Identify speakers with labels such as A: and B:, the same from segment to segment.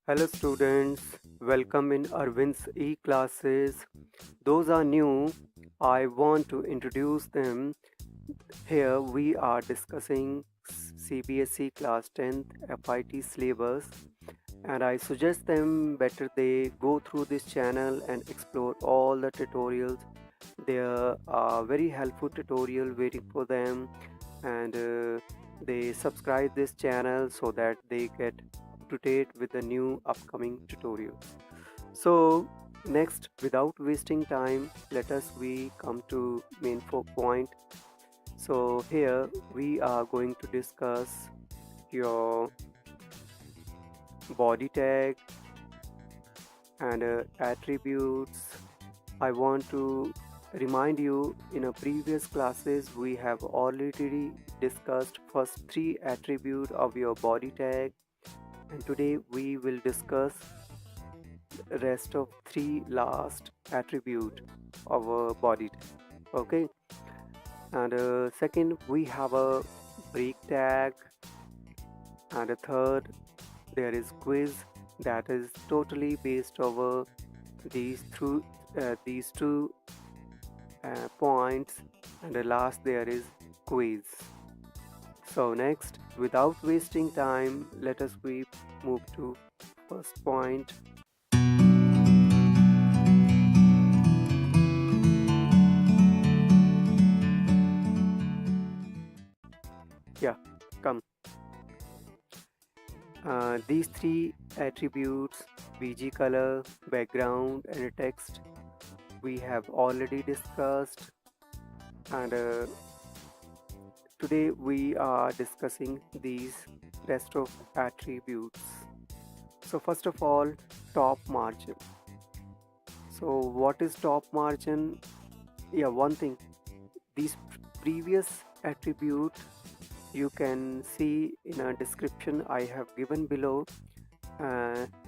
A: Hello students, welcome in Arvind's e-classes. Those are new, I want to introduce them. Here we are discussing CBSE Class 10th FIT syllabus and I suggest them better they go through this channel and explore all the tutorials. There are very helpful tutorial waiting for them and they subscribe this channel so that they get up to date with the new upcoming tutorials. So next, without wasting time, let us we come to main point. So here we are going to discuss your body tag and attributes. I want to remind you in a previous classes we have already discussed first three attributes of your body tag, and today we will discuss the rest of three last attribute of a body tag. Okay, and second we have a break tag, and a third there is quiz that is totally based over these two points, and the last there is quiz. So next, without wasting time, let us we move to first point. Yeah, come. These three attributes, VG color, background and text, we have already discussed, and today we are discussing these rest of attributes. So first of all, top margin. So what is top margin? Yeah, one thing, these previous attribute you can see in a description I have given below,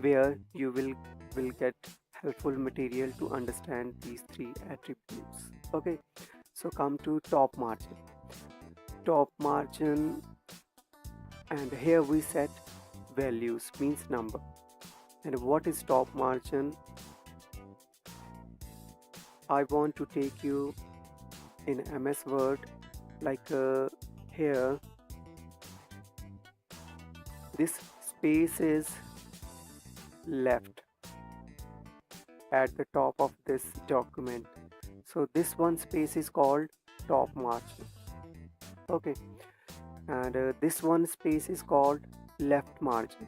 A: where you will get helpful material to understand these three attributes. Okay, so come to top margin. Top margin, and here we set values, means number. And what is top margin? I want to take you in MS Word, like here this space is left at the top of this document, so this one space is called top margin. Okay, and this one space is called left margin.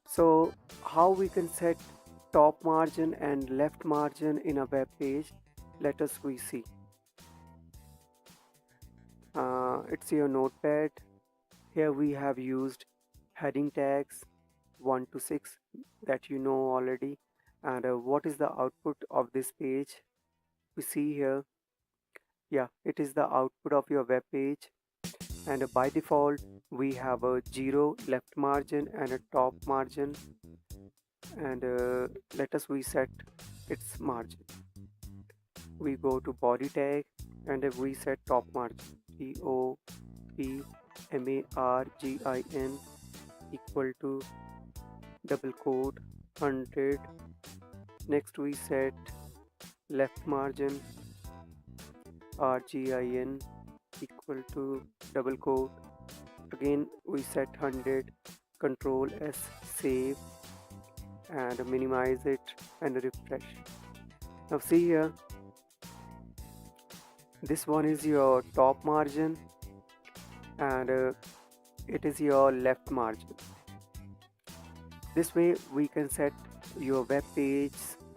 A: So how we can set top margin and left margin in a web page? Let us we see. It's your notepad. Here we have used heading tags 1 to 6 that you know already, and what is the output of this page? We see here, yeah, it is the output of your web page, and by default we have a 0 left margin and a top margin, and let us we set its margin. We go to body tag and we set top margin, TOP MARGIN equal to double quote 100. Next we set left margin, RGIN equal to double quote, again we set 100. Control S, save and minimize it and refresh. Now see here, this one is your top margin and it is your left margin. This way we can set your web page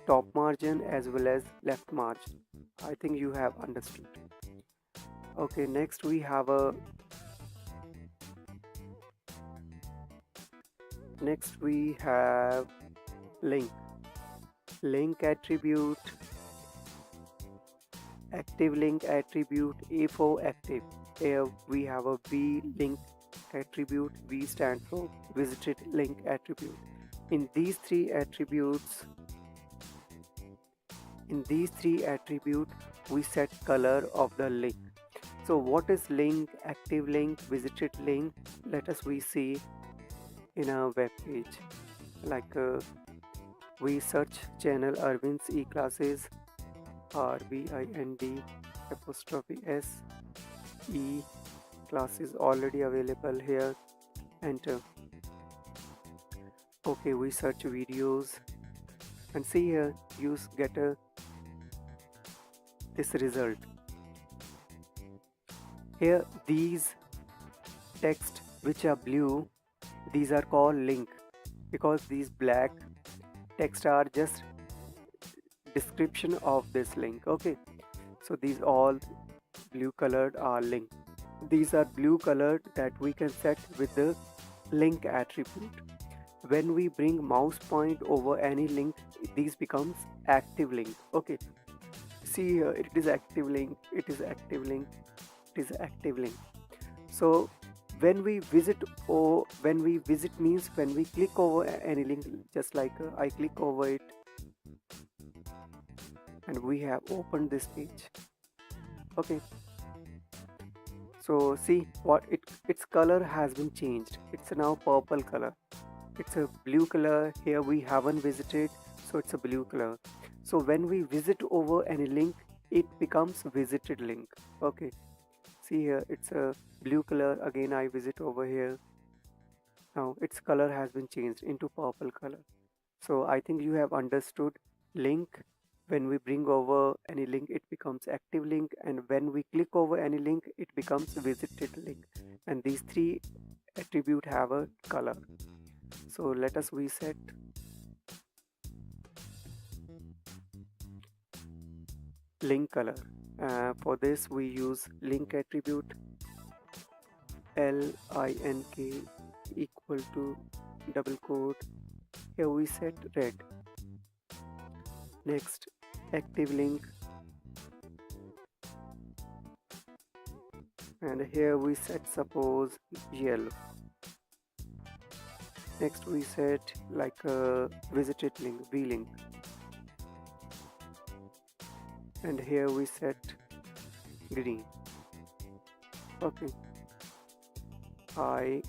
A: top margin as well as left margin. I think you have understood. Okay, next we have link attribute, active link attribute, A for active. Here we have a V link attribute. V stands for visited link attribute. In these three attributes we set color of the link. So what is link, active link, visited link? Let us we see. in a web page. Like we search channel Arvind's e-classes, RVIND apostrophe S E classes already available here. Enter. Okay, we search videos and see here you get this result. Here these text which are blue, these are called link, because these black text are just description of this link. Okay, so these all blue colored are link. These are blue colored that we can set with the link attribute. When we bring mouse point over any link, these becomes active link. Okay, see here, it is active link, it is active link, it is active link. So when we visit, or when we visit means when we click over any link, just like I click over it and we have opened this page. Okay, so see what its color has been changed. It's now purple color. It's a blue color. Here we haven't visited, so it's a blue color. So when we visit over any link, it becomes visited link. Okay, see here, it's a blue color. Again I visit over here. Now its color has been changed into purple color. So I think you have understood link. When we bring over any link, it becomes active link, and when we click over any link, it becomes visited link. And these three attribute have a color. So let us reset. Link color. For this we use link attribute LINK equal to double quote. Here we set red. Next, active link, and here we set suppose yellow. Next we set like a visited link, V link, and here we set green. Okay, I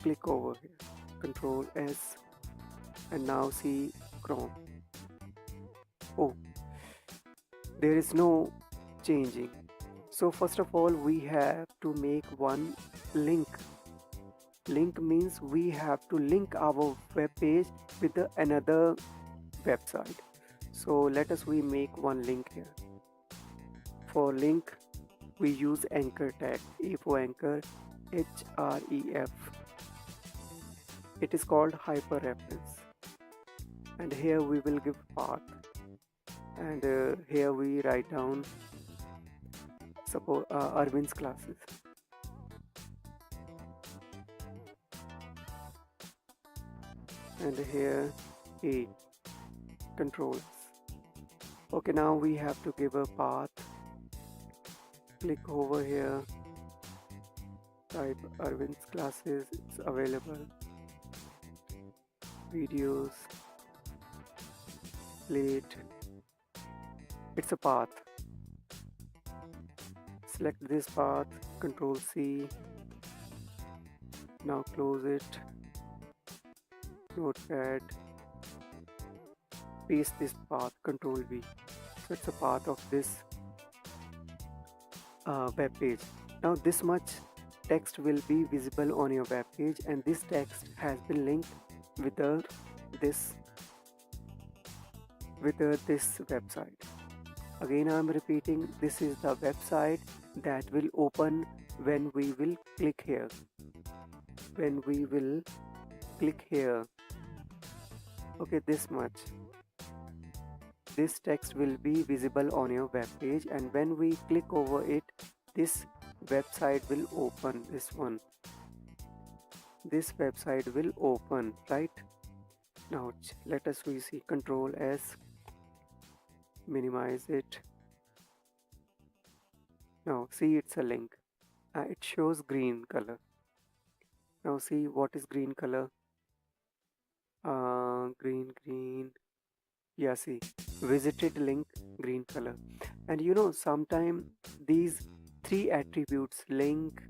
A: click over here, Control S, and now see Chrome. Oh, there is no changing. So first of all we have to make one link. Link means we have to link our web page with another website. So let us make one link here. For link we use anchor tag, A for anchor, href. It is called hyperreference, and here we will give path, and here we write down suppose Arvind's classes. And here A, controls. Okay, now we have to give a path. Click over here, type Arvind's classes, it's available. Videos, plate, it's a path. Select this path, Control C. Now close it. Notepad. Paste this path, Control V. So it's a path of this web page. Now this much text will be visible on your web page, and this text has been linked with this website. Again I am repeating, this is the website that will open when we will click here. When we will click here, okay, this much, this text will be visible on your web page, and when we click over it, this website will open. This website will open, right? Now let us see, Control S, minimize it. Now see, it's a link. It shows green color. Now see what is green color. Green. Yeah, see, visited link, green color. And you know, sometime these three attributes, link,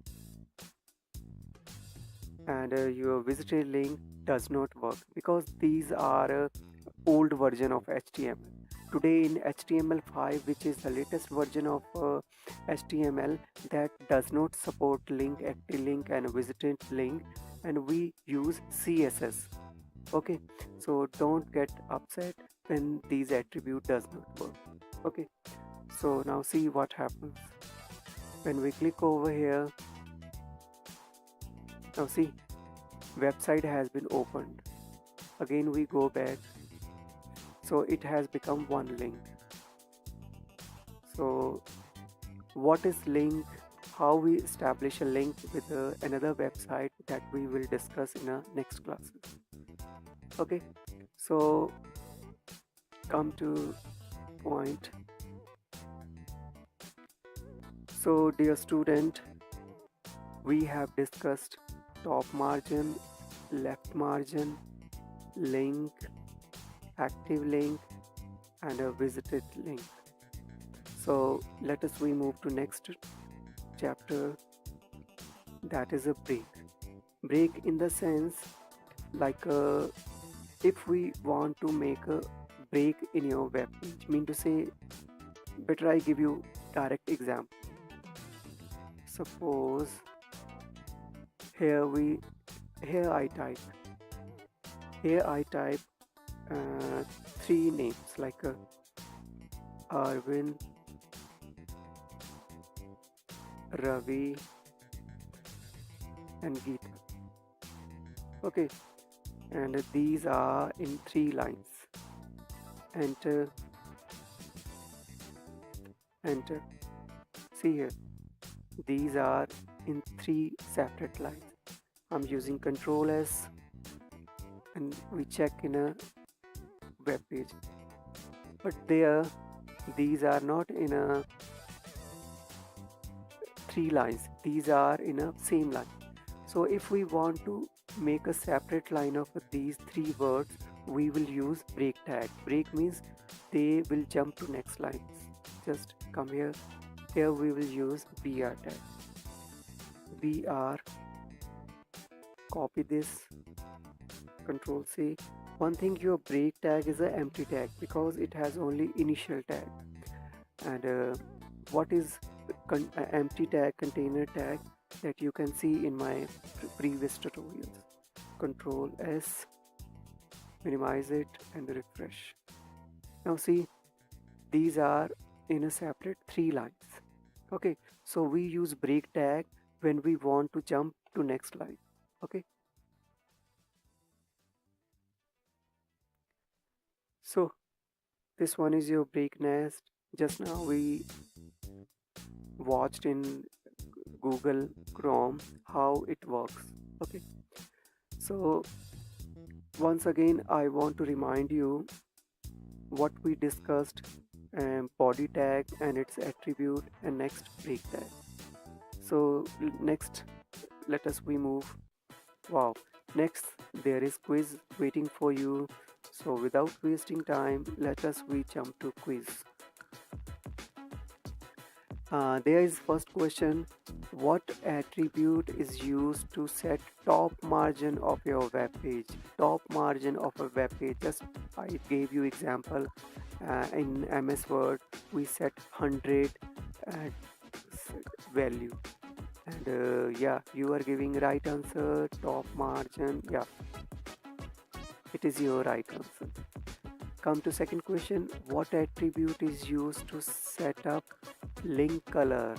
A: and your visited link does not work because these are old version of HTML. Today in HTML5, which is the latest version of HTML, that does not support link, active link and visited link, and we use CSS. Okay, so don't get upset when these attribute does not work. Okay, so now see what happens when we click over here. Now see, website has been opened. Again we go back, so it has become one link. So what is link, how we establish a link with another website, that we will discuss in our next classes. Okay, so come to point. So dear student, we have discussed top margin, left margin, link, active link and a visited link. So let us we move to next chapter, that is a break. Break in the sense like if we want to make a break in your web page, mean to say, better I give you direct example. Suppose here I type three names like Arvind, Ravi and Geeta. Okay, and these are in 3 lines. Enter, enter. See here, these are in 3 separate lines. I'm using Control S and we check in a web page, but there these are not in a 3 lines, these are in a same line. So if we want to make a separate line of these 3 words, we will use break tag. Break means they will jump to next lines. Just come here, here we will use BR tag. BR, copy this, Control C. One thing, your break tag is an empty tag because it has only initial tag. And what is empty tag, container tag, that you can see in my previous tutorials. Control S, minimize it and refresh. Now see, these are in a separate 3 lines. Okay, so we use break tag when we want to jump to next line. Okay, so this one is your break nest. Just now we watched in Google Chrome how it works. Okay, so once again I want to remind you what we discussed, body tag and its attribute, and next break tag. So next let us we move. Wow, next there is quiz waiting for you. So without wasting time, let us we jump to quiz. There is first question. What attribute is used to set top margin of your web page? Top margin of a web page. Just I gave you example. In MS Word we set 100 value, and yeah, you are giving right answer. Top margin, yeah, it is your right answer. Come to second question. What attribute is used to set up link color?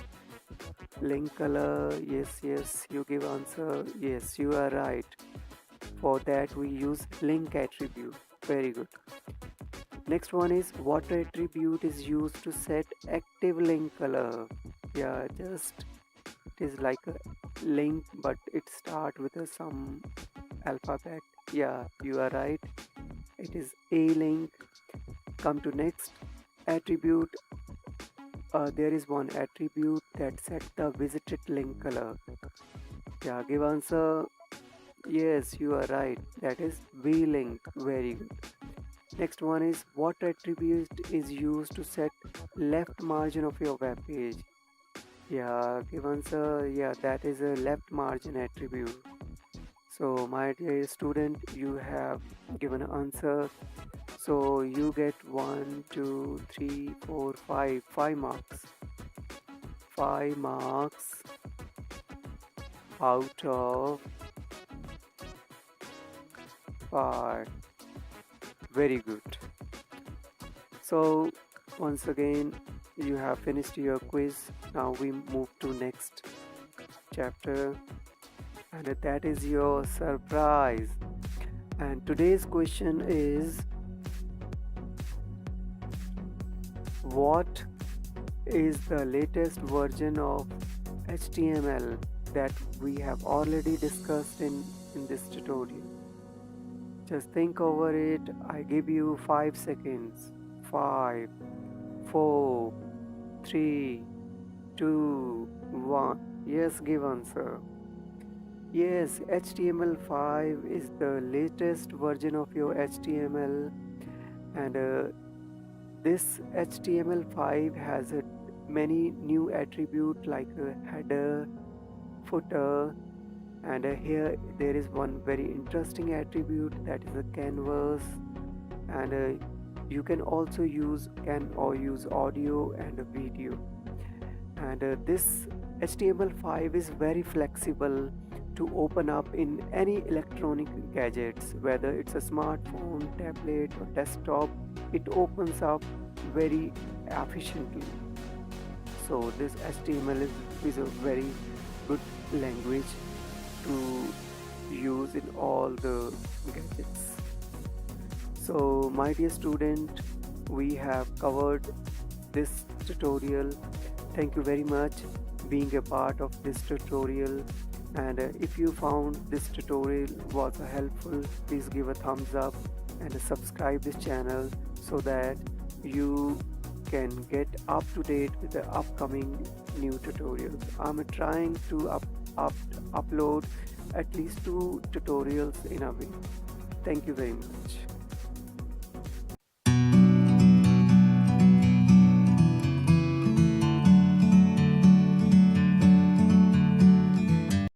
A: Link color, yes, you give answer. Yes, you are right. For that we use link attribute. Very good. Next one is, what attribute is used to set active link color? Yeah, just it is like a link, but it start with some alphabet. Yeah, you are right. It is a link. Come to next attribute. There is one attribute that set the visited link color. Yeah, give answer. Yes, you are right. That is v-link. Very good. Next one is, what attribute is used to set left margin of your web page? Yeah, give answer. Yeah, that is a left margin attribute. So my dear student, you have given an answer. So you get 1, 2, 3, 4, 5, 5 marks. 5 marks out of 5. Very good. So once again, you have finished your quiz. Now we move to next chapter, and that is your surprise. And today's question is, what is the latest version of HTML that we have already discussed in this tutorial? Just think over it. I give you 5 seconds. 5, 4, 3, 2, 1. Yes, give answer. Yes, HTML5 is the latest version of your HTML, and this HTML5 has many new attributes like a header, footer, and here there is one very interesting attribute, that is a canvas, and you can also use audio and a video. And this HTML5 is very flexible to open up in any electronic gadgets, whether it's a smartphone, tablet, or desktop. It opens up very efficiently. So this HTML is a very good language to use in all the gadgets. So my dear student, we have covered this tutorial. Thank you very much being a part of this tutorial, and if you found this tutorial was helpful, please give a thumbs up and subscribe this channel so that you can get up to date with the upcoming new tutorials. I'm trying to upload at least 2 tutorials in a week. Thank you very much.